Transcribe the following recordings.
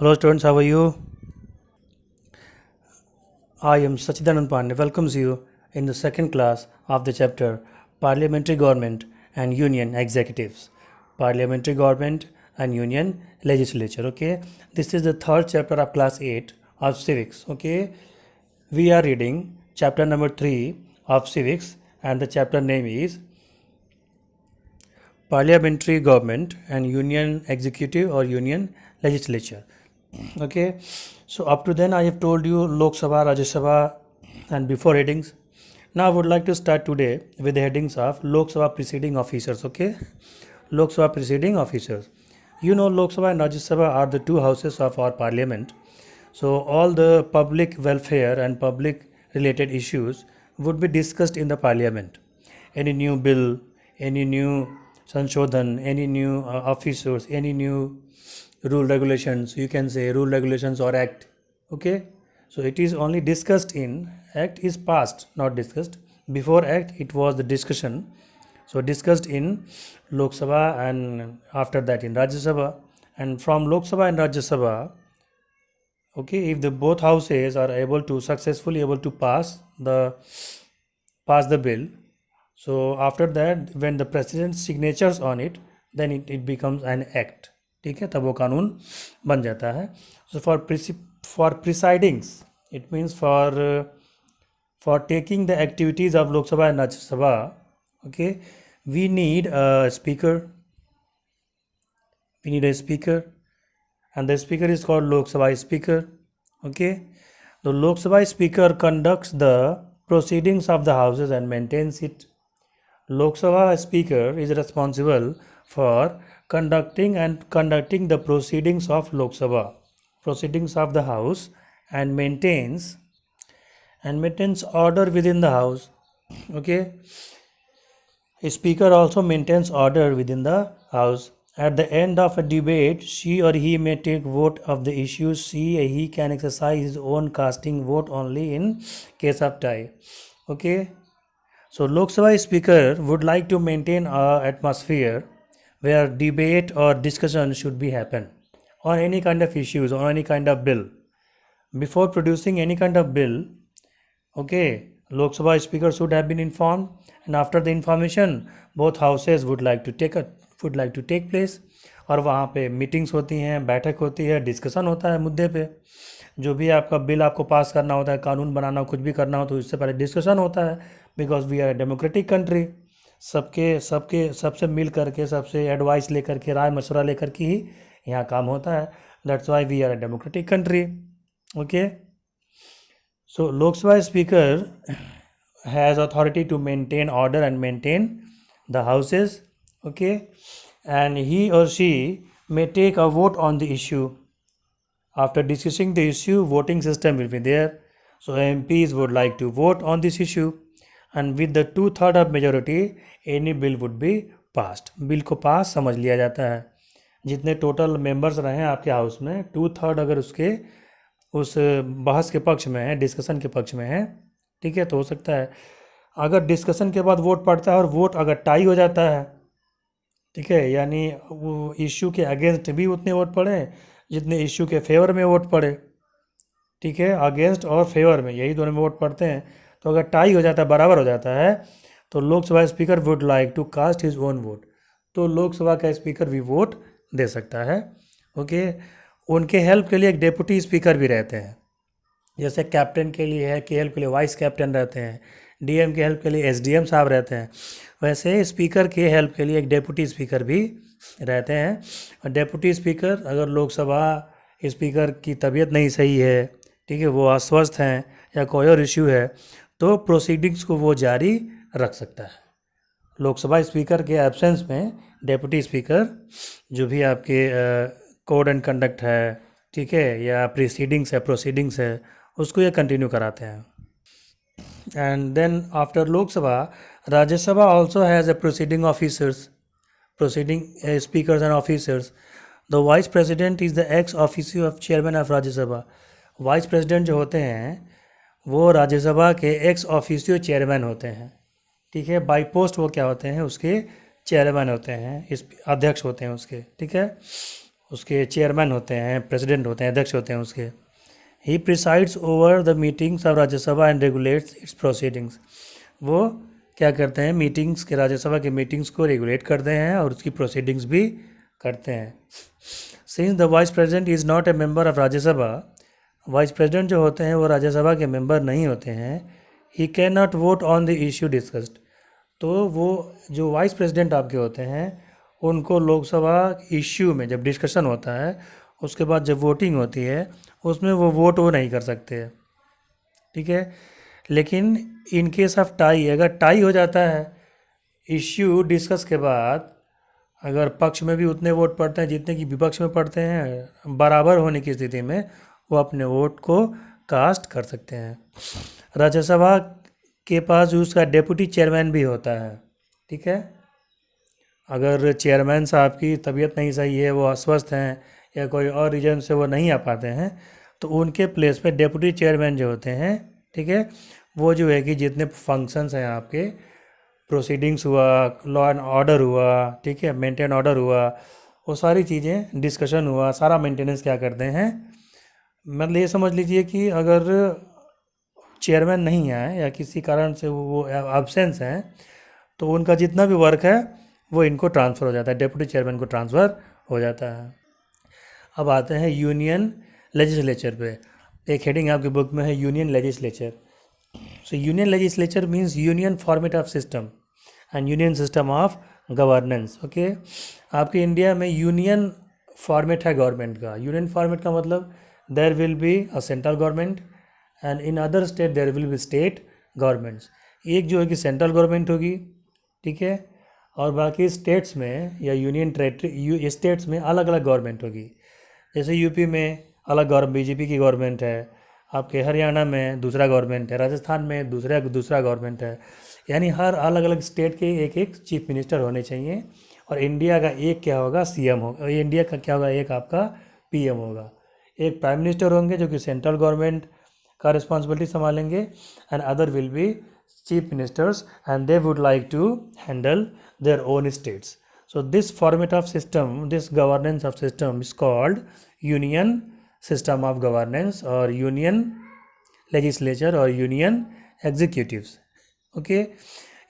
Hello students, how are you? I am Sachidanand Pandey welcomes you in the second class of the chapter Parliamentary Government and Union Executives. Parliamentary Government and Union Legislature. Okay, this is the third chapter of class 8 of Civics. Okay, we are reading chapter number 3 of Civics and the chapter name is Parliamentary Government and Union Executive or Union Legislature. Okay, so up to then I have told you Lok Sabha, Rajya Sabha and before headings. Now I would like to start today with the headings of Lok Sabha preceding officers. Okay, Lok Sabha preceding officers. You know, Lok Sabha and Rajya Sabha are the two houses of our parliament. So all the public welfare and public related issues would be discussed in the parliament. Any new bill, any new Sanshodhan, any new officers, any new rule regulations, you can say rule regulations or act. Okay, so it is only discussed in act is passed, not discussed. Before act it was the discussion, so discussed in Lok Sabha and after that in Rajya Sabha. And from Lok Sabha and Rajya Sabha, okay, if the both houses are able to successfully able to pass the bill, so after that when the president's signatures on it, then it becomes an act. ठीक है, तब वो कानून बन जाता है. So for presidings, it means for taking the activities of Lok Sabha and Rajya Sabha, okay, we need a speaker. We need a speaker, and the speaker is called Lok Sabha speaker. Okay, the Lok Sabha speaker conducts the proceedings of the houses and maintains it. Lok Sabha speaker is responsible for conducting the proceedings of Lok Sabha, proceedings of the house, and maintains order within the house. Okay, a speaker also maintains order within the house. At the end of a debate, she or he may take vote of the issues. He can exercise his own casting vote only in case of tie. Okay, so Lok Sabha speaker would like to maintain an atmosphere where debate or discussion should be happen on any kind of issues or any kind of bill. Before producing any kind of bill, okay, Lok Sabha speaker should have been informed, and after the information, both houses would like to take place. और वहाँ पे meetings होती हैं, बैठक होती है, discussion होता है मुद्दे पे. जो भी आपका बिल आपको पास करना होता है, कानून बनाना, कुछ भी करना हो तो इससे पहले डिस्कशन होता है. Because we are democratic country, सबसे मिल करके, सबसे एडवाइस लेकर के, राय मशवरा लेकर के ही यहाँ काम होता है. That's why we are a democratic country. Okay, so Lok Sabha speaker has authority to maintain order and maintain the houses. Okay, and he or she may take a vote on the issue. After discussing the issue, voting system will be there. So MPs would like to vote on this issue, and with the 2/3 of majority, any bill would be passed. Bill को पास समझ लिया जाता है. जितने total members रहे आपके house में, 2/3 अगर उसके उस बहस के पक्ष में है, डिस्कशन के पक्ष में है, ठीक है, तो हो सकता है अगर डिस्कशन के बाद वोट पड़ता है और वोट अगर टाई हो जाता है, ठीक है, यानी वो इश्यू के अगेंस्ट भी उतने वोट पड़े जितने इश्यू के फेवर में वोट पड़े. ठीक है, अगेंस्ट और फेवर में यही दोनों में वोट पड़ते हैं. तो अगर टाई हो जाता है, बराबर हो जाता है, तो Lok Sabha speaker would like to cast his own vote, तो लोकसभा का स्पीकर भी वोट दे सकता है. ओके, उनके हेल्प के लिए एक डेप्यूटी स्पीकर भी रहते हैं. जैसे कैप्टन के लिए है, KL के लिए वाइस कैप्टन रहते हैं, DM के हेल्प के लिए SDM साहब रहते हैं, वैसे स्पीकर के हेल्प के लिए एक डेप्यूटी स्पीकर भी रहते हैं. और डेप्यूटी स्पीकर, अगर लोकसभा स्पीकर की तबीयत नहीं सही है, ठीक है, वो अस्वस्थ हैं या कोई और इश्यू है, तो प्रोसीडिंग्स को वो जारी रख सकता है. लोकसभा स्पीकर के एब्सेंस में डेप्यूटी स्पीकर जो भी आपके कोड एंड कंडक्ट है, ठीक है, या प्रोसीडिंग्स है, उसको ये कंटिन्यू कराते हैं. And then after Lok Sabha, Rajya Sabha also has a proceeding speakers and officers. The vice president is the ex officio of chairman of Rajya Sabha. Vice president जो होते हैं वो राज्यसभा के एक्स ऑफिसियो चेयरमैन होते हैं. ठीक है, by post वो क्या होते हैं, उसके चेयरमैन होते हैं, इस अध्यक्ष होते हैं उसके. ठीक है, उसके चेयरमैन होते हैं, प्रेसिडेंट होते हैं, अध्यक्ष होते हैं उसके। He presides over the meetings of Rajya Sabha and regulates its proceedings. वो क्या करते हैं, मीटिंग्स के, राज्यसभा के मीटिंग्स को रेगुलेट करते हैं और उसकी प्रोसीडिंग्स भी करते हैं। Since the vice president is not a member of Rajya Sabha, vice president जो होते हैं वो राज्यसभा के मेंबर नहीं होते हैं। He can not vote on the issue discussed. तो वो जो वाइस प्रेसिडेंट आपके होते हैं उनको लोकसभा इश्यू में जब डिस्कशन होता है उसके बाद जब वोटिंग होती है उसमें वो वोट वो नहीं कर सकते हैं, ठीक है। लेकिन इन केस ऑफ टाई, अगर टाई हो जाता है इश्यू डिस्कस के बाद, अगर पक्ष में भी उतने वोट पड़ते हैं जितने कि विपक्ष में पड़ते हैं, बराबर होने की स्थिति में वो अपने वोट को कास्ट कर सकते हैं। राज्यसभा के पास उसका डेप्यूटी चेयरमैन भी होता है, ठीक है। अगर चेयरमैन साहब की तबीयत नहीं सही है, वो अस्वस्थ हैं या कोई और रीजन से वो नहीं आ पाते हैं, तो उनके प्लेस पे डेप्यूटी चेयरमैन जो होते हैं, ठीक है, वो जो है कि जितने फंक्शंस हैं आपके, प्रोसीडिंग्स हुआ, लॉ एंड ऑर्डर हुआ, ठीक है, मेंटेन ऑर्डर हुआ, वो सारी चीज़ें, डिस्कशन हुआ, सारा मेंटेनेंस क्या करते हैं। मतलब ये समझ लीजिए कि अगर चेयरमैन नहीं है या किसी कारण से वो एब्सेंस हैं तो उनका जितना भी वर्क है वो इनको ट्रांसफ़र हो जाता है, डेप्यूटी चेयरमैन को ट्रांसफ़र हो जाता है। अब आते हैं यूनियन लेजिस्लेचर पे। एक हेडिंग आपकी बुक में है union legislature. So union legislature means union format of system and union system of governance. Okay, आपके इंडिया में यूनियन फॉर्मेट है गवर्नमेंट का। यूनियन फॉर्मेट का मतलब there will be a central government and in other state there will be state governments. एक जो है कि सेंट्रल गवर्नमेंट होगी, ठीक है, और बाकी स्टेट्स में या यूनियन टेरेटरी स्टेट्स में अलग अलग गवर्नमेंट होगी। जैसे यूपी में अलग बीजेपी की गवर्नमेंट है, आपके हरियाणा में दूसरा गवर्नमेंट है, राजस्थान में दूसरा गवर्नमेंट है। यानी हर अलग अलग स्टेट के एक एक चीफ मिनिस्टर होने चाहिए और इंडिया का एक क्या होगा, सीएम होगा। इंडिया का क्या होगा, एक आपका पीएम होगा। एक प्राइम मिनिस्टर होंगे जो कि सेंट्रल गवर्नमेंट का रिस्पॉन्सिबिलिटी संभालेंगे and other will be chief ministers and they would like to handle their own states. So this format of system, this governance of system is called union system of governance or union legislature or union executives. Okay,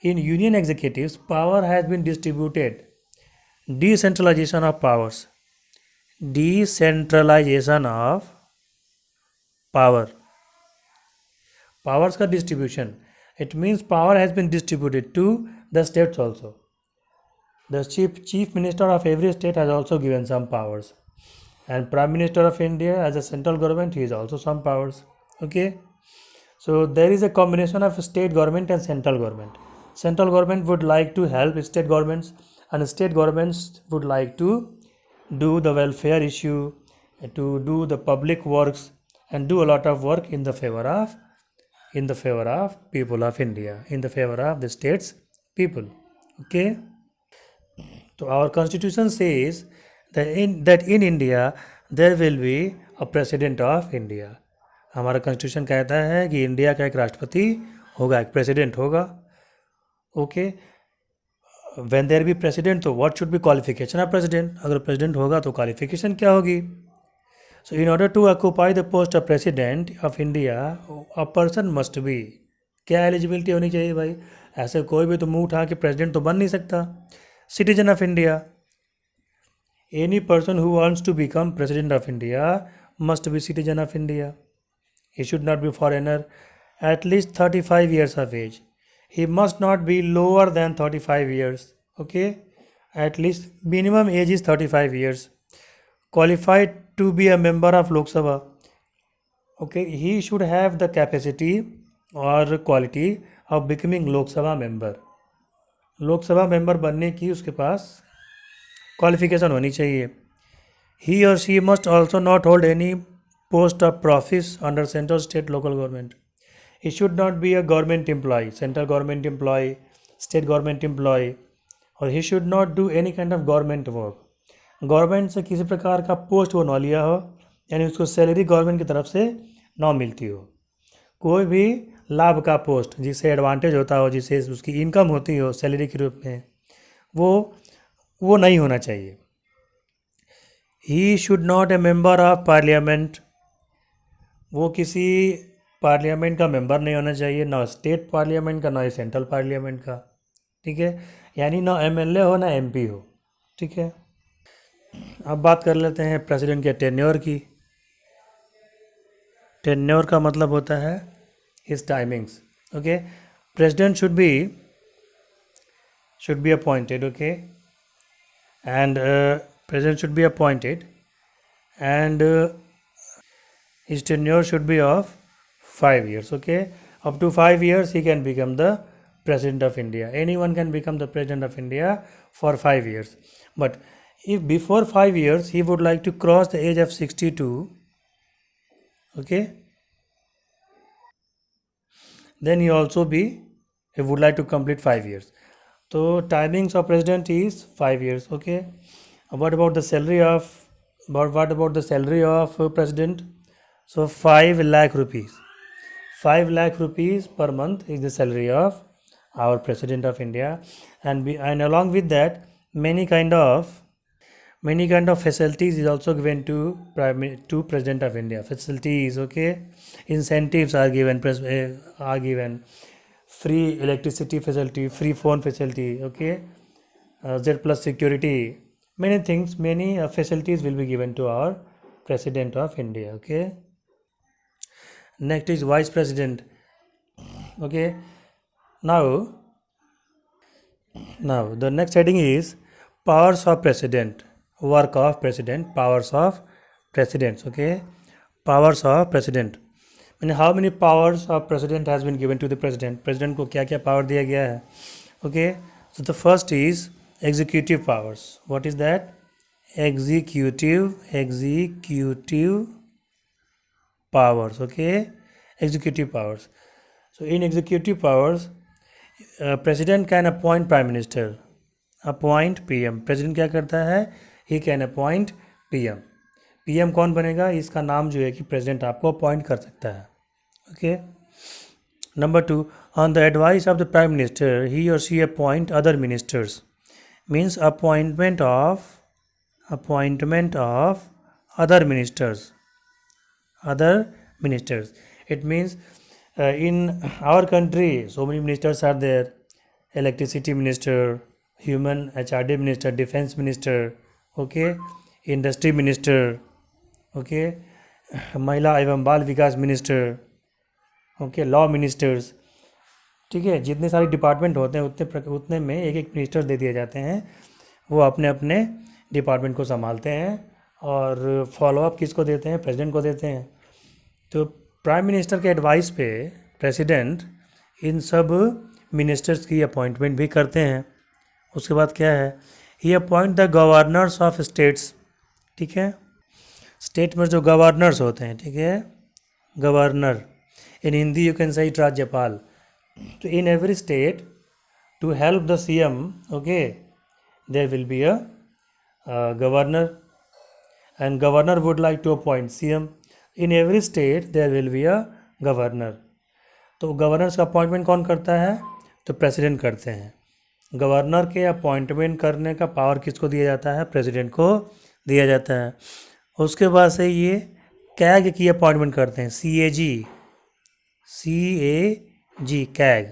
in union executives power has been distributed. Decentralization of powers, decentralization of powers का distribution. It means power has been distributed to the states also. The chief minister of every state has also given some powers, and Prime Minister of India as a central government, he is also some powers. Okay, so there is a combination of state government and central government. Central government would like to help state governments, and state governments would like to do the welfare issue, to do the public works, and do a lot of work in the favor of people of India, in the favor of the state's people. Okay, so our constitution says that in India there will be a president of India. हमारा constitution कहता है कि India का एक राष्ट्रपति होगा, एक president होगा. Okay, when there be president तो what should be qualification of president? अगर president होगा तो qualification क्या होगी? So in order to occupy the post of president of India, a person must be, क्या एलिजिबिलिटी होनी चाहिए भाई? ऐसे कोई भी तो मुंह उठा के प्रेसिडेंट तो बन नहीं सकता. Citizen of India. Any person who wants to become president of India must be citizen of India. He should not be foreigner. At least 35 years of age. He must not be lower than 35 years. Okay, at least minimum age is 35 years. Qualified to be a member of Lok Sabha. Okay, he should have the capacity or quality of becoming Lok Sabha member. लोक सभा member बनने की उसके पास qualification होनी चाहिए. He or she must also not hold any post of office under central, state, local government. He should not be a government employee, central government employee, state government employee, or he should not do any kind of government work. Government से किसी प्रकार का post वो ना लिया हो, यानी उसको सैलरी गवर्नमेंट की तरफ से ना मिलती हो. कोई भी लाभ का पोस्ट जिससे एडवांटेज होता हो, जिससे उसकी इनकम होती हो सैलरी के रूप में, वो नहीं होना चाहिए. He should not a member of parliament, वो किसी पार्लियामेंट का मेंबर नहीं होना चाहिए, ना स्टेट पार्लियामेंट का, ना ही सेंट्रल पार्लियामेंट का, ठीक है, यानी ना एमएलए हो ना एमपी हो, ठीक है। अब बात कर लेते हैं प्रेसिडेंट के टेन्योर की। टेन्योर का मतलब होता है his timings, okay. President should be appointed, okay, and president should be appointed, and his tenure should be of 5 years, okay. Up to 5 years he can become the president of India. Anyone can become the president of India for 5 years. But if before 5 years he would like to cross the age of 62, okay, then he would like to complete 5 years. So timings of president is 5 years, okay. What about the salary of president? So 5 lakh rupees. 5 lakh rupees per month is the salary of our president of India, and along with that many kind of facilities is also given to president of India. Facilities, okay, incentives are given, free electricity facility, free phone facility, okay, Z plus security, many things, many facilities will be given to our president of India, okay. Next is vice president, okay. Now the next heading is powers of president, work of president, powers of presidents, okay. Powers of president, mean how many powers of president has been given to the president. President को क्या क्या power दिया गया है, okay. So the first is executive powers. What is that? Executive powers, okay. Executive powers. So in executive powers, president can appoint prime minister, appoint PM. president क्या करता है? He can appoint PM. PM कौन बनेगा? इसका नाम जो है कि president आपको appoint कर सकता है, okay. Number 2, on the advice of the prime minister, he or she appoint other ministers. Means appointment of other ministers. It means in our country so many ministers are there: electricity minister, human HRD minister, defense minister, okay, industry minister, okay, महिला एवं बाल विकास minister, okay, law ministers, ठीक है। जितने सारे department होते हैं उतने में एक मिनिस्टर दे दिए जाते हैं, वो अपने अपने डिपार्टमेंट को संभालते हैं, और फॉलोअप किसको देते हैं? प्रेसिडेंट को देते हैं। तो प्राइम मिनिस्टर के एडवाइस पे प्रेसिडेंट इन सब मिनिस्टर्स की अपॉइंटमेंट भी करते हैं। उसके बाद क्या है? He appoint the governors of states, ठीक है। स्टेट में जो गवर्नर्स होते हैं, ठीक है, governor, in Hindi you can say राज्यपाल। तो in every state to help the CM, okay, there will be a governor, and governor would like to appoint CM. In every state there will be a governor. तो governors का appointment कौन करता है? तो president करते हैं। Governor के appointment करने का पावर किसको दिया जाता है? प्रेसिडेंट को दिया जाता है। उसके बाद से ये कैग की अपॉइंटमेंट करते हैं, CAG, कैग,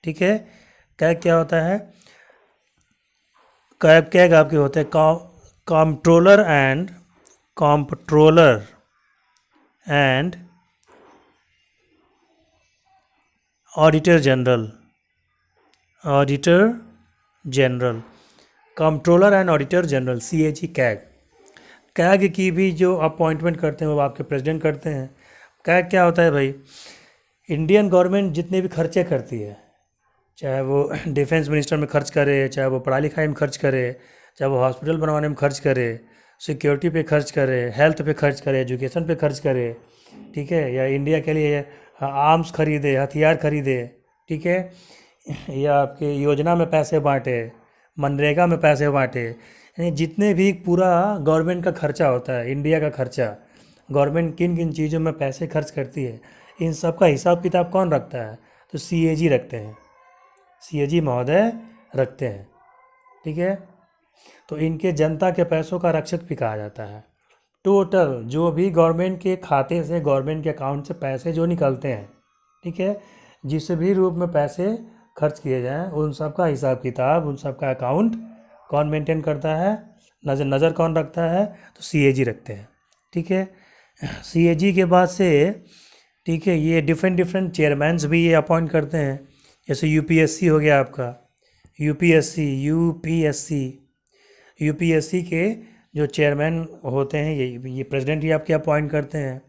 ठीक है। कैग क्या होता है? कैग आपके होते हैं controller and auditor general, controller and auditor general, CAG, CAG की भी जो अपॉइंटमेंट करते हैं वो आपके प्रेसिडेंट करते हैं। कैग क्या होता है भाई? इंडियन गवर्नमेंट जितने भी खर्चे करती है, चाहे वो डिफेंस मिनिस्टर में खर्च करे, चाहे वो पढ़ाई लिखाई में खर्च करे, चाहे वो हॉस्पिटल बनवाने में खर्च करे, सिक्योरिटी पे खर्च करे, हेल्थ पे खर्च करे, एजुकेशन पे खर्च करे, ठीक है, या इंडिया के लिए आर्म्स खरीदे, हथियार खरीदे, ठीक है, या आपके योजना में पैसे बांटे, मनरेगा में पैसे बांटे, यानी जितने भी पूरा गवर्नमेंट का खर्चा होता है, इंडिया का खर्चा, गवर्नमेंट किन किन चीज़ों में पैसे खर्च करती है, इन सब का हिसाब किताब कौन रखता है? तो CAG रखते हैं, CAG महोदय रखते हैं, ठीक है। तो इनके जनता के पैसों का रक्षक भी कहा जाता है। टोटल जो भी गवर्नमेंट के खाते से, गवर्नमेंट के अकाउंट से पैसे जो निकलते हैं, ठीक है, जिस भी रूप में पैसे खर्च किए जाएं, उन सब का हिसाब किताब, उन सब का अकाउंट कौन मेंटेन करता है, नज़र कौन रखता है, तो सीएजी रखते हैं। ठीक है, सीएजी के बाद से, ठीक है, ये डिफरेंट चेयरमैन्स भी ये अपॉइंट करते हैं। जैसे यूपीएससी हो गया आपका, यूपीएससी के जो चेयरमैन होते हैं ये प्रेसिडेंट ही आपके अपॉइंट करते हैं।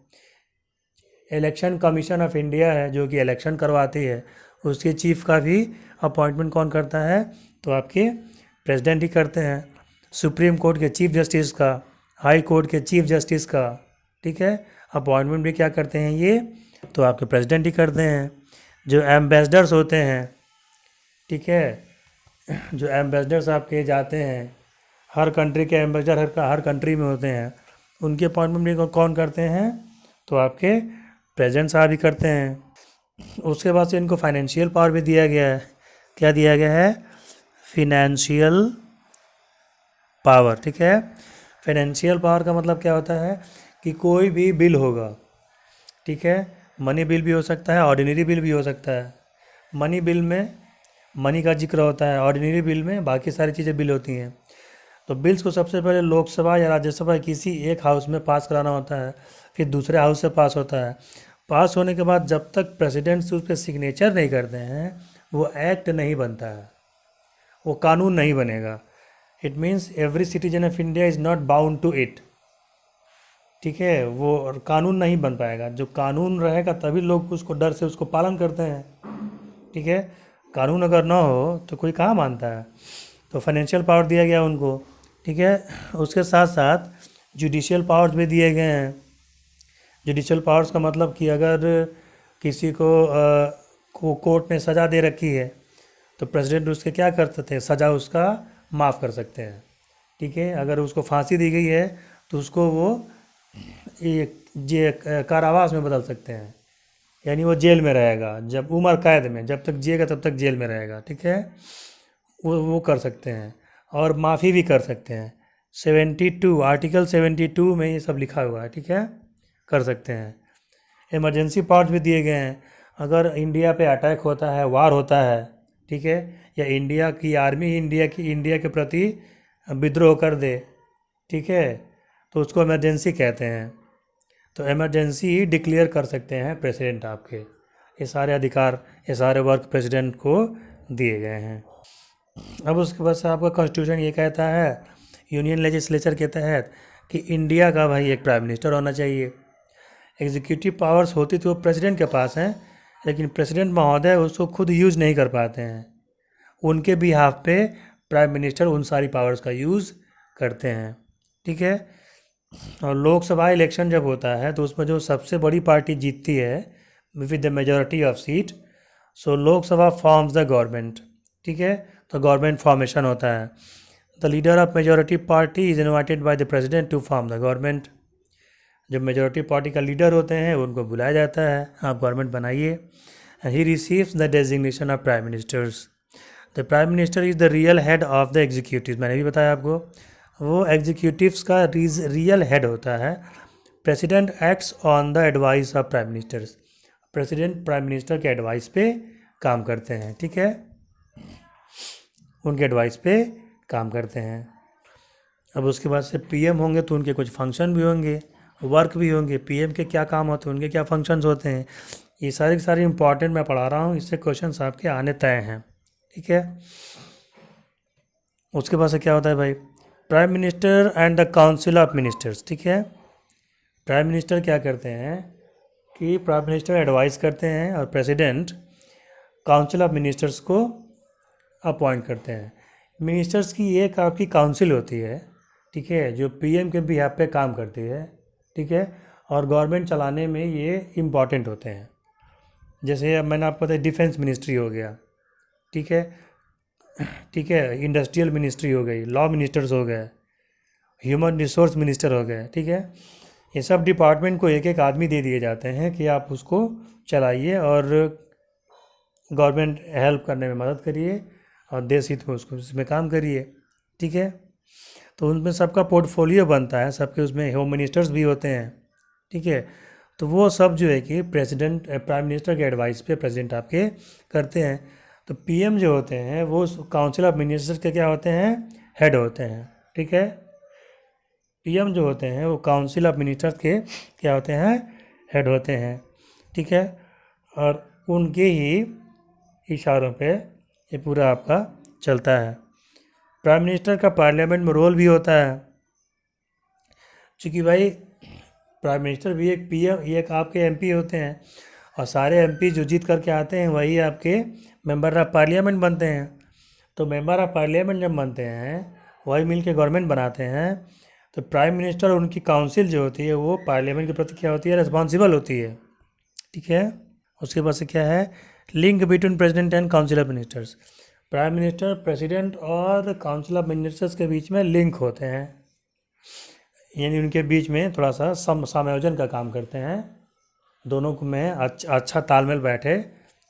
इलेक्शन कमीशन ऑफ इंडिया है जो कि इलेक्शन करवाती है, उसके चीफ का भी अपॉइंटमेंट कौन करता है, तो आपके प्रेसिडेंट ही करते हैं। सुप्रीम कोर्ट के चीफ जस्टिस का, हाई कोर्ट के चीफ जस्टिस का, ठीक है, अपॉइंटमेंट भी क्या करते हैं ये, तो आपके प्रेसिडेंट ही करते हैं। जो एम्बेसडर्स होते हैं, ठीक है, जो एम्बेसडर्स आपके जाते हैं, हर कंट्री के एम्बेसडर हर कंट्री में होते हैं, उनके अपॉइंटमेंट भी कौन करते हैं, तो आपके प्रेसिडेंट साहब ही करते हैं। उसके बाद से इनको फाइनेंशियल पावर भी दिया गया है। क्या दिया गया है, फिनेंशियल पावर। ठीक है, फाइनेंशियल पावर का मतलब क्या होता है कि कोई भी बिल होगा, ठीक है, मनी बिल भी हो सकता है, ऑर्डिनरी बिल भी हो सकता है। मनी बिल में मनी का जिक्र होता है, ऑर्डिनरी बिल में बाकी सारी चीज़ें बिल होती हैं। तो बिल्स को सबसे पहले लोकसभा या राज्यसभा किसी एक हाउस में पास कराना होता है, फिर दूसरे हाउस से पास होता है। पास होने के बाद जब तक प्रेसिडेंट उस पर सिग्नेचर नहीं करते हैं, वो एक्ट नहीं बनता है, वो कानून नहीं बनेगा। It means every citizen of India is not bound to it. ठीक है, वो कानून नहीं बन पाएगा। जो कानून रहेगा तभी लोग उसको डर से उसको पालन करते हैं। ठीक है, कानून अगर ना हो तो कोई कहाँ मानता है। तो फाइनेंशियल पावर दिया गया उनको। ठीक है, उसके साथ साथ जुडिशियल पावर्स भी दिए गए हैं। जुडिशियल पावर्स का मतलब कि अगर किसी को कोर्ट ने सज़ा दे रखी है तो प्रेसिडेंट उसके क्या कर सकते हैं, सज़ा उसका माफ़ कर सकते हैं। ठीक है, अगर उसको फांसी दी गई है तो उसको वो कारावास में बदल सकते हैं, यानी वो जेल में रहेगा, जब उम्र कैद में, जब तक जिएगा तब तक जेल में रहेगा। ठीक है, वो कर सकते हैं और माफ़ी भी कर सकते हैं। 72 आर्टिकल 72 में ये सब लिखा हुआ है। ठीक है, कर सकते हैं। इमरजेंसी पावर्स भी दिए गए हैं। अगर इंडिया पे अटैक होता है, वार होता है, ठीक है, या इंडिया की आर्मी इंडिया के प्रति विद्रोह कर दे, ठीक है, तो उसको इमरजेंसी कहते हैं। तो इमरजेंसी डिक्लेयर कर सकते हैं प्रेसिडेंट आपके। ये सारे अधिकार, ये सारे वर्क प्रेसिडेंट को दिए गए हैं। अब उसके बाद से आपका कॉन्स्टिट्यूशन ये कहता है, यूनियन लेजिस्लेचर के तहत, कि इंडिया का भाई एक प्राइम मिनिस्टर होना चाहिए। एग्जीक्यूटिव पावर्स होती तो प्रेसिडेंट के पास हैं, लेकिन प्रेसिडेंट महोदय उसको खुद यूज़ नहीं कर पाते हैं। उनके बिहाफ पे प्राइम मिनिस्टर उन सारी पावर्स का यूज़ करते हैं। ठीक है, और लोकसभा इलेक्शन जब होता है तो उसमें जो सबसे बड़ी पार्टी जीतती है with the majority of seat, so Lok Sabha forms the government. ठीक है, तो गवर्नमेंट फॉर्मेशन होता है। The leader of majority party is invited by the president to form the government. जब मेजॉरिटी पार्टी का लीडर होते हैं उनको बुलाया जाता है, आप गवर्नमेंट बनाइए। He receives the designation of prime ministers. The prime minister is the real head of the executive. मैंने भी बताया आपको, वो एग्जीक्यूटिव्स का रियल हेड होता है। President acts on the advice of prime ministers. President prime minister के advice पे काम करते हैं। ठीक है, उनके एडवाइस पे काम करते हैं। अब उसके बाद से पीएम होंगे तो उनके कुछ फंक्शन भी होंगे, वर्क भी होंगे। पीएम के क्या काम होते हैं, उनके क्या फंक्शंस होते हैं, ये सारे के सारे इंपॉर्टेंट मैं पढ़ा रहा हूँ, इससे क्वेश्चन आपके आने तय हैं। ठीक है, उसके बाद से क्या होता है भाई, prime minister and the council of ministers. ठीक है, प्राइम मिनिस्टर क्या करते हैं कि प्राइम मिनिस्टर एडवाइस करते हैं और प्रेसिडेंट काउंसिल ऑफ मिनिस्टर्स को अपॉइंट करते हैं। मिनिस्टर्स की एक आपकी काउंसिल होती है, ठीक है, जो पीएम के बिहाफ पे काम करती है। ठीक है, और गवर्नमेंट चलाने में ये इम्पॉर्टेंट होते हैं। जैसे अब मैंने आपको बताया डिफेंस मिनिस्ट्री हो गया, ठीक है, ठीक है, इंडस्ट्रियल मिनिस्ट्री हो गई, लॉ मिनिस्टर्स हो गए, ह्यूमन रिसोर्स मिनिस्टर हो गए। ठीक है, ये सब डिपार्टमेंट को एक एक आदमी दे दिए जाते हैं कि आप उसको चलाइए और गवर्नमेंट हेल्प करने में मदद करिए और देश हित में उसको इसमें काम करिए। ठीक है, तो उनमें सबका पोर्टफोलियो बनता है, सबके उसमें होम मिनिस्टर्स भी होते हैं, ठीक है। तो वो सब जो है कि प्रेसिडेंट प्राइम मिनिस्टर के एडवाइस पे प्रेसिडेंट आपके करते हैं। तो पीएम जो होते हैं वो काउंसिल ऑफ मिनिस्टर्स के क्या होते हैं, हेड होते हैं, ठीक है। पीएम जो होते हैं वो काउंसिल ऑफ मिनिस्टर्स के क्या होते हैं, हेड होते हैं, ठीक है। और उनके ही इशारों पे ये पूरा आपका चलता है। प्राइम मिनिस्टर का पार्लियामेंट में रोल भी होता है, क्योंकि भाई प्राइम मिनिस्टर भी एक पीएम, ये एक आपके एमपी होते हैं, और सारे एमपी जो जीत करके आते हैं वही आपके मेंबर ऑफ पार्लियामेंट बनते हैं। तो मेंबर ऑफ पार्लियामेंट जब बनते हैं वही मिल के गवर्नमेंट बनाते हैं। तो प्राइम मिनिस्टर और उनकी काउंसिल जो होती है वो पार्लियामेंट के प्रति क्या होती है, रिस्पॉन्सिबल होती है, ठीक है। उसके बाद से क्या है, link between president and council of ministers. Prime minister president और काउंसिल ऑफ मिनिस्टर्स के बीच में लिंक होते हैं, यानी उनके बीच में थोड़ा सा समायोजन का काम करते हैं, दोनों को में अच्छा तालमेल बैठे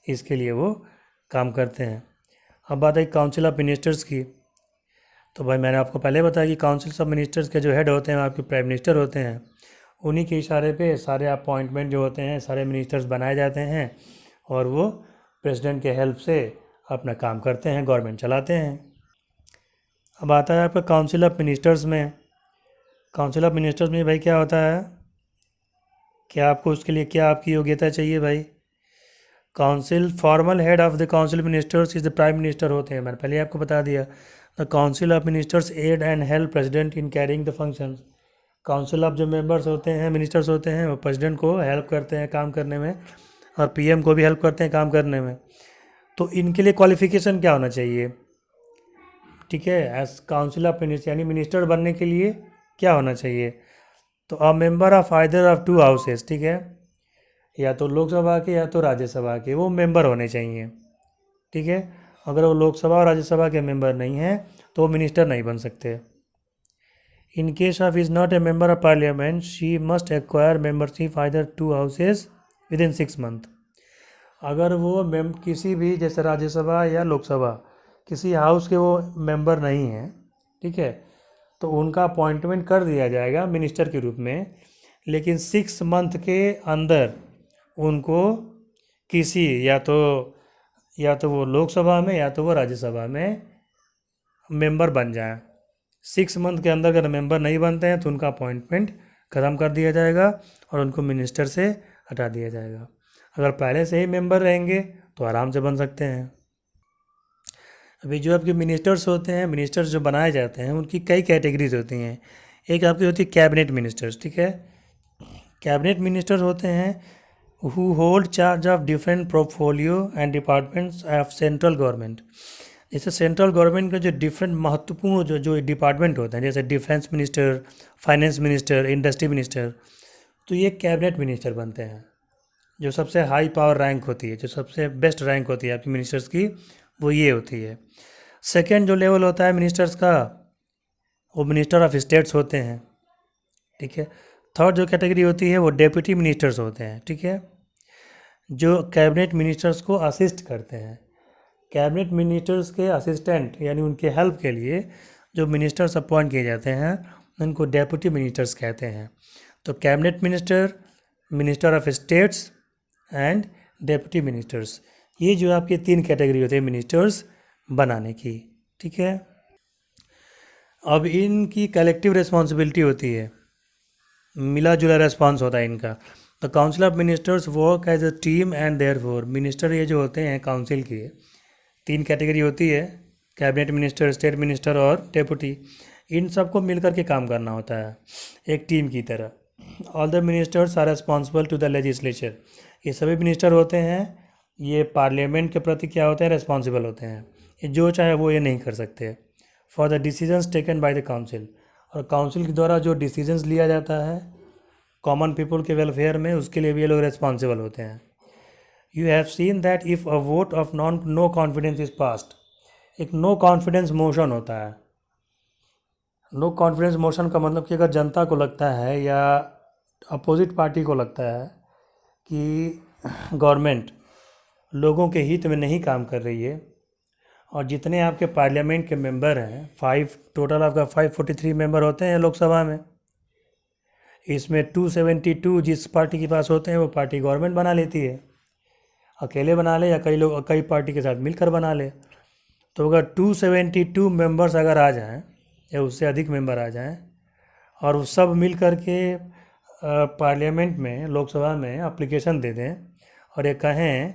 इसके लिए वो काम करते हैं। अब बात है काउंसिल ऑफ मिनिस्टर्स की। तो भाई मैंने आपको पहले बताया कि काउंसिल ऑफ मिनिस्टर्स के जो हेड होते हैं आपके प्राइम मिनिस्टर होते हैं, उन्हीं के इशारे पे सारे अपॉइंटमेंट जो होते हैं सारे मिनिस्टर्स बनाए जाते हैं, और वो प्रेसिडेंट के हेल्प से अपना काम करते हैं, गवर्नमेंट चलाते हैं। अब आता है आपका काउंसिल ऑफ मिनिस्टर्स में। काउंसिल ऑफ मिनिस्टर्स में भाई क्या होता है, क्या आपको उसके लिए क्या आपकी योग्यता चाहिए भाई। Council formal head of the council ministers is the prime minister होते हैं, मैंने पहले आपको बता दिया। The council of ministers aid and help president in carrying the functions. Council of जो मेंबर्स होते हैं, मिनिस्टर्स होते हैं, वो प्रेसिडेंट को हेल्प करते हैं काम करने में, और पीएम को भी हेल्प करते हैं काम करने में। तो इनके लिए क्वालिफिकेशन क्या होना चाहिए, ठीक है। एज काउंसिल ऑफ मिनिस्टर यानी मिनिस्टर बनने के लिए क्या होना चाहिए, तो a member of either of to houses, ठीक है, या तो लोकसभा के या तो राज्यसभा के वो मेंबर होने चाहिए, ठीक है। अगर वो लोकसभा और राज्यसभा के मेंबर नहीं हैं तो वो मिनिस्टर नहीं बन सकते। In case of is not a member of parliament she must acquire membership either to houses with in 6 month. अगर वो किसी भी जैसे राज्यसभा या लोकसभा किसी हाउस के वो मेंबर नहीं हैं, ठीक है, तो उनका अपॉइंटमेंट कर दिया जाएगा मिनिस्टर के रूप में, लेकिन 6 मंथ के अंदर उनको किसी या तो वो लोकसभा में या तो वो राज्यसभा में मेंबर बन जाए। 6 मंथ के अंदर अगर मेंबर नहीं बनते हैं तो उनका अपॉइंटमेंट ख़त्म कर दिया जाएगा और उनको मिनिस्टर से हटा दिया जाएगा। अगर पहले से ही मेंबर रहेंगे तो आराम से बन सकते हैं। अभी जो आपके मिनिस्टर्स होते हैं, मिनिस्टर्स जो बनाए जाते हैं उनकी कई कैटेगरीज होती हैं। एक आपकी होती है कैबिनेट मिनिस्टर्स, ठीक है। कैबिनेट मिनिस्टर्स होते हैं who hold charge of different portfolio and departments of central government. जैसे सेंट्रल गवर्नमेंट के जो डिफरेंट महत्वपूर्ण जो डिपार्टमेंट होते हैं, जैसे defence minister, finance minister, industry minister, तो ये कैबिनेट मिनिस्टर बनते हैं। जो सबसे हाई पावर रैंक होती है, जो सबसे बेस्ट रैंक होती है आपकी मिनिस्टर्स की, वो ये होती है। सेकेंड जो लेवल होता है मिनिस्टर्स का, वो मिनिस्टर ऑफ स्टेट्स होते हैं, ठीक है। थर्ड जो कैटेगरी होती है वो डेप्यूटी मिनिस्टर्स होते हैं, ठीक है, जो कैबिनेट मिनिस्टर्स को असिस्ट करते हैं। कैबिनेट मिनिस्टर्स के असिस्टेंट यानी उनके हेल्प के लिए जो मिनिस्टर्स अपॉइंट किए जाते हैं उनको डेप्यूटी मिनिस्टर्स कहते हैं। तो cabinet minister, minister of states and deputy ministers, ये जो आपके 3 कैटेगरी होते हैं मिनिस्टर्स बनाने की, ठीक है। अब इनकी कलेक्टिव रिस्पॉन्सिबिलिटी होती है, मिला जुला रेस्पॉन्स होता है इनका। The council of ministers work as a team and therefore minister ये जो होते हैं काउंसिल की 3 कैटेगरी होती है, कैबिनेट मिनिस्टर, स्टेट मिनिस्टर और डेप्यूटी। इन सबको मिलकर के काम करना होता है एक टीम की तरह। All the ministers are responsible to the legislature. ये सभी मिनिस्टर होते हैं, ये पार्लियामेंट के प्रति क्या होते हैं, रिस्पॉन्सिबल होते हैं। ये जो चाहे वो ये नहीं कर सकते। For the decisions taken by the council, और काउंसिल के द्वारा जो डिसीजंस लिया जाता है कॉमन पीपल के वेलफेयर में, उसके लिए भी ये लोग रिस्पॉन्सिबल होते हैं। You have seen that if a vote of no confidence is passed, एक नो कॉन्फिडेंस मोशन होता है। नो कॉन्फिडेंस मोशन का मतलब कि अगर जनता को लगता है या अपोजिट पार्टी को लगता है कि गवर्नमेंट लोगों के हित में नहीं काम कर रही है और जितने आपके पार्लियामेंट के मेंबर हैं, 5 टोटल आपका 543 मेंबर होते हैं लोकसभा में। इसमें 272 जिस पार्टी के पास होते हैं वो पार्टी गवर्नमेंट बना लेती है, अकेले बना ले या कई पार्टी के साथ मिलकर बना ले। तो अगर 272 मेंबर्स अगर आ जाएं या उससे अधिक मेंबर आ जाएं और वो सब मिल कर के पार्लियामेंट में, लोकसभा में एप्लीकेशन दे दें और ये कहें,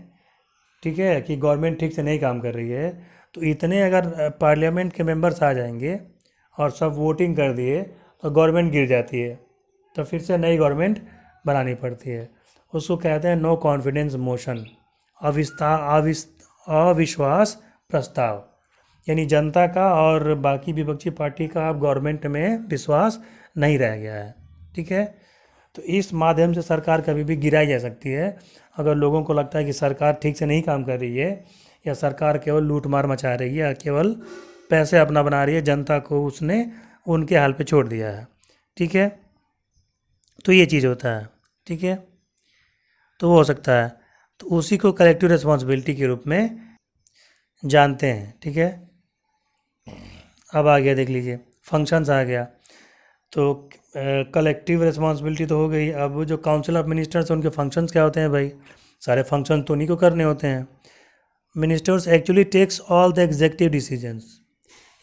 ठीक है, कि गवर्नमेंट ठीक से नहीं काम कर रही है, तो इतने अगर पार्लियामेंट के मेंबर्स आ जाएंगे और सब वोटिंग कर दिए तो गवर्नमेंट गिर जाती है, तो फिर से नई गवर्नमेंट बनानी पड़ती है। उसको कहते हैं नो कॉन्फिडेंस मोशन, अविश्वास प्रस्ताव। यानी जनता का और बाकी विपक्षी पार्टी का अब गवर्नमेंट में विश्वास नहीं रह गया है, ठीक है। तो इस माध्यम से सरकार कभी भी गिराई जा सकती है अगर लोगों को लगता है कि सरकार ठीक से नहीं काम कर रही है या सरकार केवल लूट मार मचा रही है या केवल पैसे अपना बना रही है, जनता को उसने उनके हाल पे छोड़ दिया है, ठीक है। तो ये चीज़ होता है, ठीक है। तो वो हो सकता है, तो उसी को कलेक्टिव रिस्पॉन्सिबिलिटी के रूप में जानते हैं, ठीक है। अब आ गया, देख लीजिए, फंक्शंस आ गया। तो कलेक्टिव रिस्पॉन्सिबिलिटी तो हो गई। अब जो काउंसिल ऑफ मिनिस्टर्स उनके फंक्शंस क्या होते हैं भाई? सारे फंक्शन तो उन्हीं को करने होते हैं। Ministers actually takes all the executive decisions,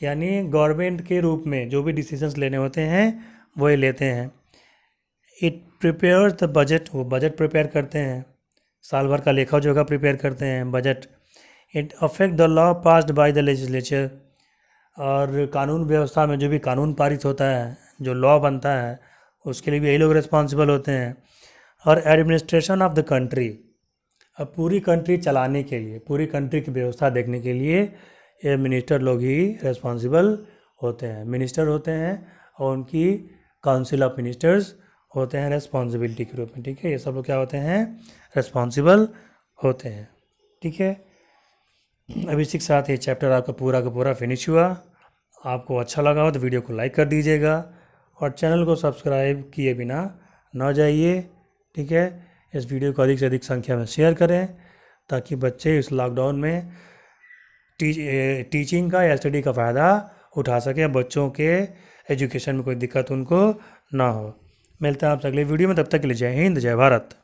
यानी गवर्नमेंट के रूप में जो भी डिसीजंस लेने होते हैं वो ये लेते हैं। इट प्रिपेयर्स द बजट, वो बजट प्रिपेयर करते हैं, साल भर का लेखा जोखा प्रिपेयर करते हैं, budget. It affect the law passed by the legislature, और कानून व्यवस्था में जो भी कानून पारित होता है, जो लॉ बनता है, उसके लिए भी यही लोग रिस्पॉन्सिबल होते हैं। और एडमिनिस्ट्रेशन ऑफ द कंट्री, अब पूरी कंट्री चलाने के लिए, पूरी कंट्री की व्यवस्था देखने के लिए ये मिनिस्टर लोग ही रिस्पॉन्सिबल होते हैं। मिनिस्टर होते हैं और उनकी काउंसिल ऑफ मिनिस्टर्स होते हैं रिस्पॉन्सिबिलिटी के रूप में, ठीक है। ये सब लोग क्या होते हैं? रिस्पॉन्सिबल होते हैं, ठीक है। अब इसी के साथ ये चैप्टर आपका पूरा का पूरा फिनिश हुआ। आपको अच्छा लगा हो तो वीडियो को लाइक कर दीजिएगा और चैनल को सब्सक्राइब किए बिना न जाइए, ठीक है। इस वीडियो को अधिक से अधिक संख्या में शेयर करें ताकि बच्चे इस लॉकडाउन में टीचिंग का या स्टडी का फ़ायदा उठा सकें, बच्चों के एजुकेशन में कोई दिक्कत उनको ना हो। मिलते हैं आपसे अगले वीडियो में, तब तक के लिए जय हिंद, जय भारत।